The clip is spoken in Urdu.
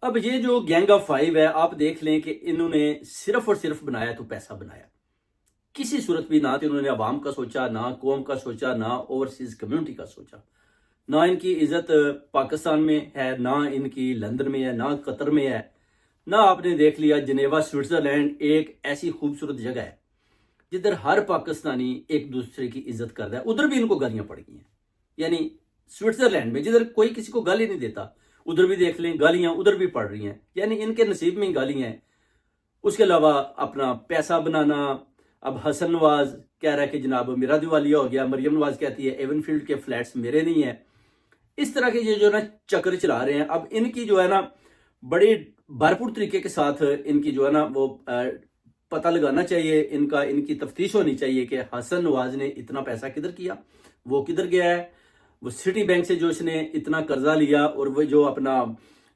اب یہ جو گینگ آف فائیو ہے، آپ دیکھ لیں کہ انہوں نے صرف اور صرف بنایا تو پیسہ بنایا، کسی صورت بھی نہ تو انہوں نے عوام کا سوچا، نہ قوم کا سوچا، نہ اوورسیز کمیونٹی کا سوچا، نہ ان کی عزت پاکستان میں ہے، نہ ان کی لندن میں ہے، نہ قطر میں ہے، نہ آپ نے دیکھ لیا جنیوا سوئٹزرلینڈ ایک ایسی خوبصورت جگہ ہے جدھر ہر پاکستانی ایک دوسرے کی عزت کرتا ہے، ادھر بھی ان کو گالیاں پڑ گئی ہیں۔ یعنی سوئٹزرلینڈ میں جدھر کوئی کسی کو گالی نہیں دیتا، ادھر بھی دیکھ لیں گالیاں ادھر بھی پڑ رہی ہیں، یعنی ان کے نصیب میں ہی گالیاں ہیں۔ اس کے علاوہ اپنا پیسہ بنانا، اب حسن نواز کہہ رہا ہے کہ جناب میرا دیوالیہ ہو گیا، مریم نواز کہتی ہے ایون فیلڈ کے فلیٹس میرے نہیں ہیں۔ اس طرح کے یہ جو نا چکر چلا رہے ہیں۔ اب ان کی جو ہے نا بڑی بھرپور طریقے کے ساتھ ان کی جو ہے نا وہ پتہ لگانا چاہیے، ان کی تفتیش ہونی چاہیے کہ حسن نواز نے اتنا پیسہ کدھر کیا، وہ کدھر گیا ہے، وہ سٹی بینک سے جو اس نے اتنا قرضہ لیا، اور وہ جو اپنا